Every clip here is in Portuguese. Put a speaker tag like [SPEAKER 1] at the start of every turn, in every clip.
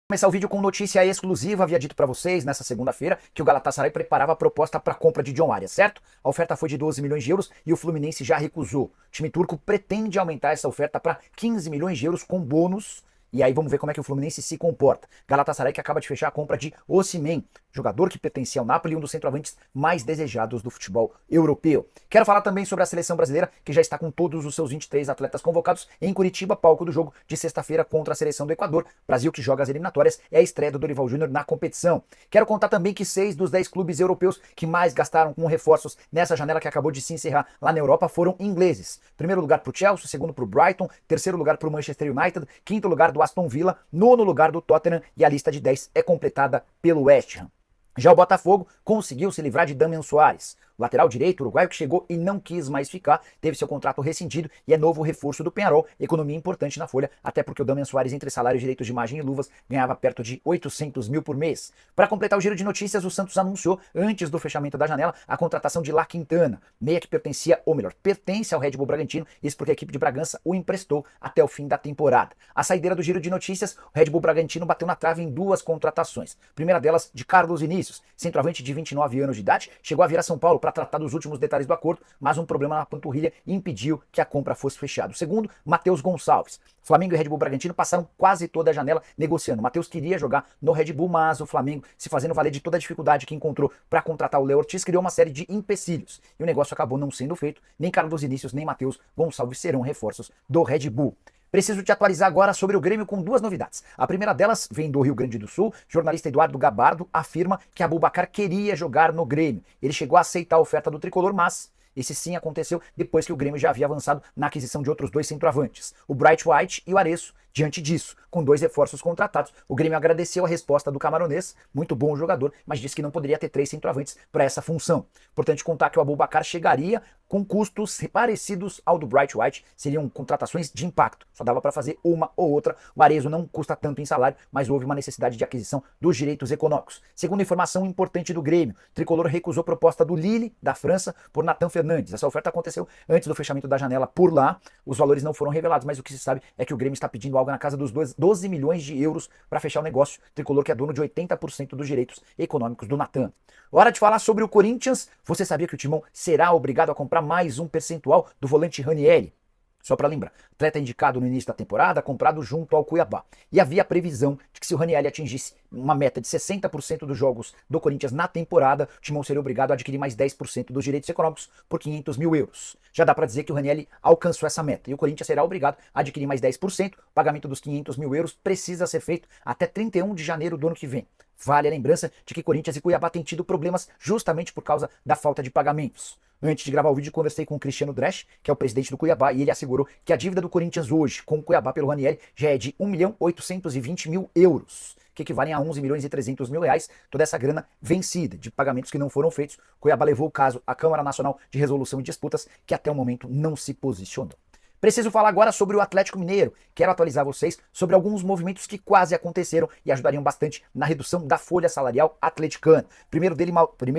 [SPEAKER 1] Começar o vídeo com notícia exclusiva. Havia dito para vocês nessa segunda-feira que o Galatasaray preparava a proposta para a compra de John Arias, certo? A oferta foi de 12 milhões de euros e o Fluminense já recusou. O time turco pretende aumentar essa oferta para 15 milhões de euros com bônus. E aí vamos ver como é que o Fluminense se comporta. Galatasaray que acaba de fechar a compra de Osimhen, jogador que pertencia ao Napoli e um dos centroavantes mais desejados do futebol europeu. Quero falar também sobre a seleção brasileira, que já está com todos os seus 23 atletas convocados em Curitiba, palco do jogo de sexta-feira contra a seleção do Equador. Brasil que joga as eliminatórias, é a estreia do Dorival Júnior na competição. Quero contar também que 6 dos 10 clubes europeus que mais gastaram com reforços nessa janela que acabou de se encerrar lá na Europa foram ingleses. Primeiro lugar para o Chelsea, segundo para o Brighton, terceiro lugar para o Manchester United, quinto lugar do Aston Villa, nono lugar do Tottenham e a lista de 10 é completada pelo West Ham. Já o Botafogo conseguiu se livrar de Damian Soares. O lateral direito uruguaio que chegou e não quis mais ficar, teve seu contrato rescindido e é novo reforço do Peñarol, economia importante na folha, até porque o Damian Soares, entre salários, direitos de imagem e luvas, ganhava perto de 800 mil por mês. Para completar o giro de notícias, o Santos anunciou, antes do fechamento da janela, a contratação de La Quintana, meia que pertencia, ou melhor, pertence ao Red Bull Bragantino, isso porque a equipe de Bragança o emprestou até o fim da temporada. A saideira do giro de notícias, o Red Bull Bragantino bateu na trave em duas contratações. A primeira delas, de Carlos Vinícius, centroavante de 29 anos de idade, chegou a vir a São Paulo para tratar dos últimos detalhes do acordo, mas um problema na panturrilha impediu que a compra fosse fechada. O segundo, Matheus Gonçalves. Flamengo e Red Bull Bragantino passaram quase toda a janela negociando. Matheus queria jogar no Red Bull, mas o Flamengo, se fazendo valer de toda a dificuldade que encontrou para contratar o Léo Ortiz, criou uma série de empecilhos. E o negócio acabou não sendo feito. Nem Carlos Vinícius, nem Matheus Gonçalves serão reforços do Red Bull. Preciso te atualizar agora sobre o Grêmio com duas novidades. A primeira delas vem do Rio Grande do Sul. O jornalista Eduardo Gabardo afirma que Aboubakar queria jogar no Grêmio. Ele chegou a aceitar a oferta do tricolor, mas esse sim aconteceu depois que o Grêmio já havia avançado na aquisição de outros dois centroavantes, o Bright White e o Areço. Diante disso, com dois reforços contratados, o Grêmio agradeceu a resposta do camaronês, muito bom jogador, mas disse que não poderia ter 3 centroavantes para essa função. Importante contar que o Aboubakar chegaria com custos parecidos ao do Bright White, seriam contratações de impacto, só dava para fazer uma ou outra. O Arezzo não custa tanto em salário, mas houve uma necessidade de aquisição dos direitos econômicos. Segunda informação importante do Grêmio, o tricolor recusou proposta do Lille, da França, por Nathan Fernandes. Essa oferta aconteceu antes do fechamento da janela por lá, os valores não foram revelados, mas o que se sabe é que o Grêmio está pedindo algo na casa dos 12 milhões de euros para fechar o negócio. O tricolor que é dono de 80% dos direitos econômicos do Nathan. Hora de falar sobre o Corinthians. Você sabia que o Timão será obrigado a comprar mais um percentual do volante Ranieri? Só para lembrar, atleta indicado no início da temporada, comprado junto ao Cuiabá. E havia a previsão de que se o Ranieri atingisse uma meta de 60% dos jogos do Corinthians na temporada, o Timão seria obrigado a adquirir mais 10% dos direitos econômicos por 500 mil euros. Já dá para dizer que o Ranieri alcançou essa meta e o Corinthians será obrigado a adquirir mais 10%. O pagamento dos 500 mil euros precisa ser feito até 31 de janeiro do ano que vem. Vale a lembrança de que Corinthians e Cuiabá têm tido problemas justamente por causa da falta de pagamentos. Antes de gravar o vídeo, conversei com o Cristiano Dresch, que é o presidente do Cuiabá, e ele assegurou que a dívida do Corinthians hoje com o Cuiabá pelo Ranieri já é de 1.820.000 euros, que equivalem a 11 milhões e 300 mil reais, toda essa grana vencida de pagamentos que não foram feitos. O Cuiabá levou o caso à Câmara Nacional de Resolução de Disputas, que até o momento não se posicionou. Preciso falar agora sobre o Atlético Mineiro. Quero atualizar vocês sobre alguns movimentos que quase aconteceram e ajudariam bastante na redução da folha salarial atleticana. Primeiro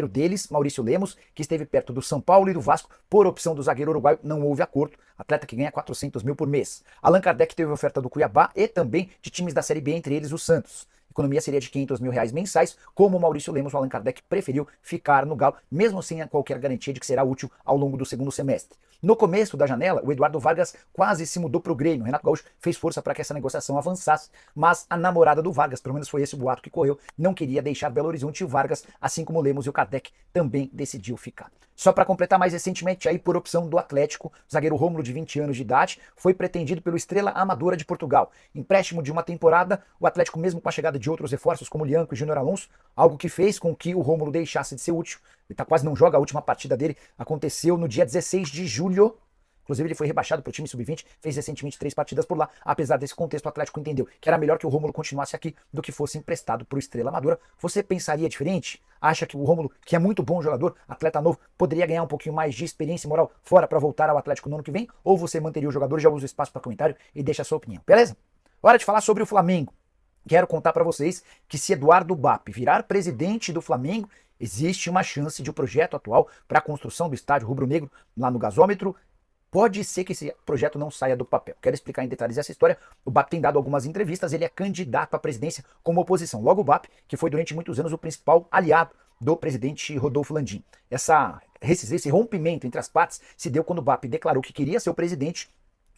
[SPEAKER 1] deles, Maurício Lemos, que esteve perto do São Paulo e do Vasco por opção do zagueiro uruguaio, não houve acordo. Atleta que ganha 400 mil por mês. Allan Kardec teve oferta do Cuiabá e também de times da Série B, entre eles o Santos. A economia seria de 500 mil reais mensais, como o Maurício Lemos, o Allan Kardec preferiu ficar no Galo, mesmo sem qualquer garantia de que será útil ao longo do segundo semestre. No começo da janela, o Eduardo Vargas quase se mudou para o Grêmio. Renato Gaúcho fez força para que essa negociação avançasse, mas a namorada do Vargas, pelo menos foi esse o boato que correu, não queria deixar Belo Horizonte, e o Vargas, assim como o Lemos e o Kardec, também decidiu ficar. Só para completar, mais recentemente, aí por opção do Atlético, o zagueiro Rômulo, de 20 anos de idade, foi pretendido pelo Estrela Amadora de Portugal. Empréstimo de uma temporada, o Atlético, mesmo com a chegada de outros reforços como Lianco e Júnior Alonso, algo que fez com que o Rômulo deixasse de ser útil. Ele quase não joga, a última partida dele aconteceu no dia 16 de julho. Inclusive ele foi rebaixado para o time sub-20, fez recentemente 3 partidas por lá. Apesar desse contexto, o Atlético entendeu que era melhor que o Rômulo continuasse aqui do que fosse emprestado para o Estrela Amadora. Você pensaria diferente? Acha que o Rômulo, que é muito bom jogador, atleta novo, poderia ganhar um pouquinho mais de experiência e moral fora para voltar ao Atlético no ano que vem? Ou você manteria o jogador? Já usa o espaço para comentário e deixa a sua opinião, beleza? Hora de falar sobre o Flamengo. Quero contar para vocês que se Eduardo Bap virar presidente do Flamengo, existe uma chance de o projeto atual para a construção do estádio rubro-negro lá no gasômetro pode ser que esse projeto não saia do papel. Quero explicar em detalhes essa história. O BAP tem dado algumas entrevistas, ele é candidato à presidência como oposição. Logo o BAP, que foi durante muitos anos o principal aliado do presidente Rodolfo Landim. Esse rompimento entre as partes se deu quando o BAP declarou que queria ser o presidente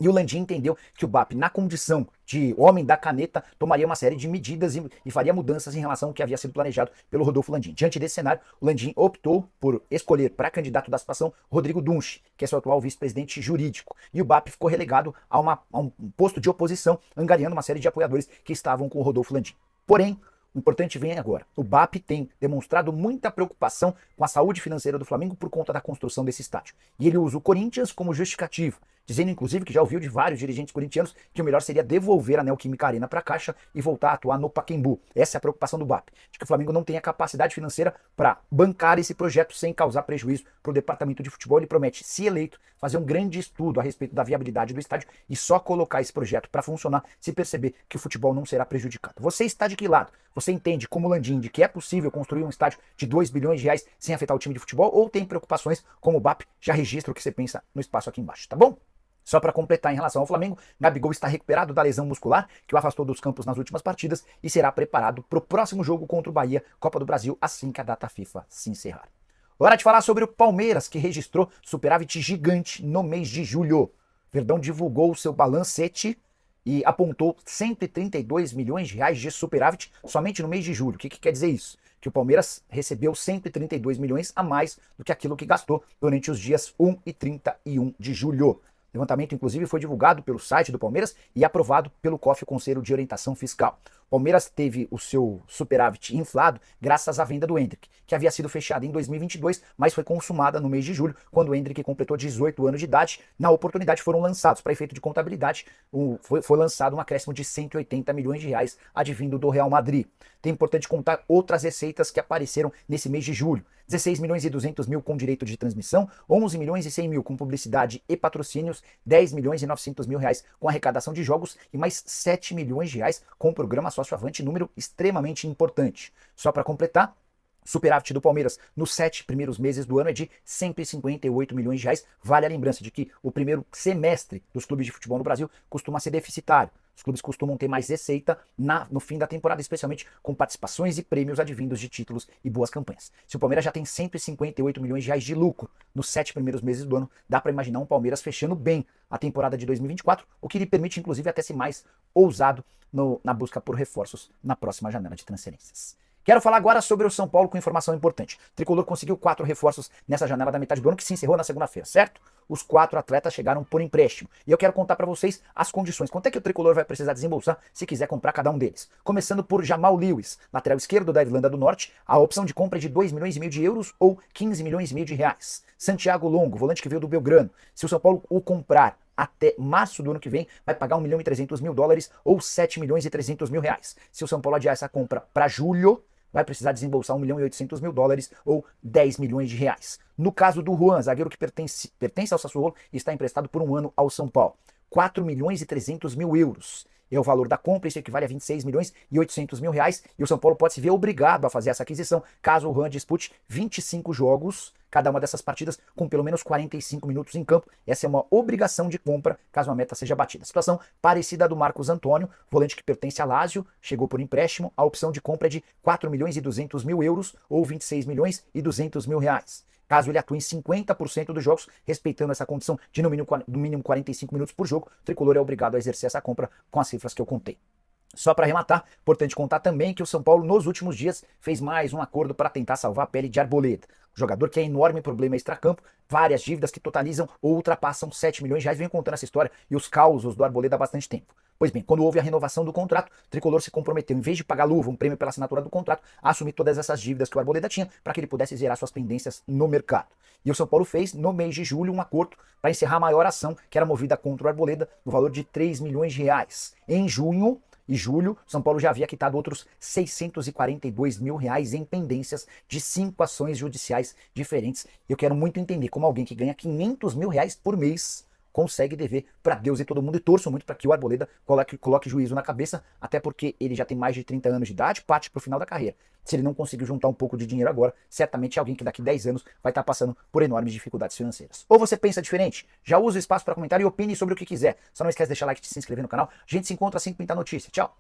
[SPEAKER 1] e o Landim entendeu que o BAP, na condição de homem da caneta, tomaria uma série de medidas e faria mudanças em relação ao que havia sido planejado pelo Rodolfo Landim. Diante desse cenário, o Landim optou por escolher para candidato da situação Rodrigo Dunche, que é seu atual vice-presidente jurídico. E o BAP ficou relegado a um posto de oposição, angariando uma série de apoiadores que estavam com o Rodolfo Landim. Porém, o importante vem agora. O BAP tem demonstrado muita preocupação com a saúde financeira do Flamengo por conta da construção desse estádio. E ele usa o Corinthians como justificativo, dizendo inclusive que já ouviu de vários dirigentes corintianos que o melhor seria devolver a Neoquímica Arena para a Caixa e voltar a atuar no Pacaembu. Essa é a preocupação do BAP, de que o Flamengo não tenha capacidade financeira para bancar esse projeto sem causar prejuízo para o departamento de futebol. Ele promete, se eleito, fazer um grande estudo a respeito da viabilidade do estádio e só colocar esse projeto para funcionar se perceber que o futebol não será prejudicado. Você está de que lado? Você entende, como o Landim, de que é possível construir um estádio de 2 bilhões de reais sem afetar o time de futebol, ou tem preocupações como o BAP? Já registra o que você pensa no espaço aqui embaixo, tá bom? Só para completar em relação ao Flamengo, Gabigol está recuperado da lesão muscular que o afastou dos campos nas últimas partidas e será preparado para o próximo jogo contra o Bahia, Copa do Brasil, assim que a data FIFA se encerrar. Hora de falar sobre o Palmeiras, que registrou superávit gigante no mês de julho. Verdão divulgou o seu balancete e apontou 132 milhões de reais de superávit somente no mês de julho. O que quer dizer isso? Que o Palmeiras recebeu 132 milhões a mais do que aquilo que gastou durante os dias 1 e 31 de julho. O levantamento, inclusive, foi divulgado pelo site do Palmeiras e aprovado pelo COF, o Conselho de Orientação Fiscal. O Palmeiras teve o seu superávit inflado graças à venda do Endrick, que havia sido fechada em 2022, mas foi consumada no mês de julho, quando o Endrick completou 18 anos de idade. Na oportunidade foram lançados, para efeito de contabilidade, foi lançado um acréscimo de 180 milhões de reais advindo do Real Madrid. É importante contar outras receitas que apareceram nesse mês de julho. 16 milhões e 200 mil com direito de transmissão, 11 milhões e 100 mil com publicidade e patrocínios, 10 milhões e 900 mil reais com arrecadação de jogos e mais 7 milhões de reais com o programa sócio-avante, número extremamente importante. Só para completar, superávit do Palmeiras nos 7 primeiros meses do ano é de 158 milhões de reais. Vale a lembrança de que o primeiro semestre dos clubes de futebol no Brasil costuma ser deficitário. Os clubes costumam ter mais receita no fim da temporada, especialmente com participações e prêmios advindos de títulos e boas campanhas. Se o Palmeiras já tem 158 milhões de reais de lucro nos 7 primeiros meses do ano, dá para imaginar um Palmeiras fechando bem a temporada de 2024, o que lhe permite, inclusive, até ser mais ousado na busca por reforços na próxima janela de transferências. Quero falar agora sobre o São Paulo com informação importante. O Tricolor conseguiu 4 reforços nessa janela da metade do ano, que se encerrou na segunda-feira, certo? Os 4 atletas chegaram por empréstimo. E eu quero contar para vocês as condições. Quanto é que o Tricolor vai precisar desembolsar se quiser comprar cada um deles? Começando por Jamal Lewis, lateral esquerdo da Irlanda do Norte. A opção de compra é de 2 milhões e meio de euros ou 15 milhões e meio de reais. Santiago Longo, volante que veio do Belgrano. Se o São Paulo o comprar até março do ano que vem, vai pagar 1 milhão e 300 mil dólares ou 7 milhões e 300 mil reais. Se o São Paulo adiar essa compra para julho, vai precisar desembolsar 1 milhão e 800 mil dólares ou 10 milhões de reais. No caso do Juan, zagueiro que pertence ao Sassuolo e está emprestado por 1 ano ao São Paulo, 4 milhões e 300 mil euros. É o valor da compra, isso equivale a 26 milhões e 800 mil reais, e o São Paulo pode se ver obrigado a fazer essa aquisição caso o Juan dispute 25 jogos, cada uma dessas partidas com pelo menos 45 minutos em campo. Essa é uma obrigação de compra caso a meta seja batida. Situação parecida à do Marcos Antônio, volante que pertence a Lazio, chegou por empréstimo. A opção de compra é de 4 milhões e 200 mil euros ou 26 milhões e 200 mil reais. Caso ele atue em 50% dos jogos, respeitando essa condição de no mínimo 45 minutos por jogo, o Tricolor é obrigado a exercer essa compra com as cifras que eu contei. Só para arrematar, importante contar também que o São Paulo nos últimos dias fez mais um acordo para tentar salvar a pele de Arboleda. O jogador que é enorme problema extracampo, várias dívidas que totalizam ou ultrapassam 7 milhões de reais. Venho contando essa história e os causos do Arboleda há bastante tempo. Pois bem, quando houve a renovação do contrato, o Tricolor se comprometeu, em vez de pagar luva, um prêmio pela assinatura do contrato, a assumir todas essas dívidas que o Arboleda tinha para que ele pudesse zerar suas pendências no mercado. E o São Paulo fez, no mês de julho, um acordo para encerrar a maior ação que era movida contra o Arboleda, no valor de 3 milhões de reais. Em junho e julho, São Paulo já havia quitado outros 642 mil reais em pendências de 5 ações judiciais diferentes. Eu quero muito entender como alguém que ganha 500 mil reais por mês consegue dever para Deus e todo mundo, e torço muito para que o Arboleda coloque juízo na cabeça, até porque ele já tem mais de 30 anos de idade, parte para o final da carreira. Se ele não conseguir juntar um pouco de dinheiro agora, certamente é alguém que daqui 10 anos vai estar passando por enormes dificuldades financeiras. Ou você pensa diferente? Já usa o espaço para comentar e opine sobre o que quiser. Só não esquece de deixar like e de se inscrever no canal. A gente se encontra assim que pintar notícia. Tchau!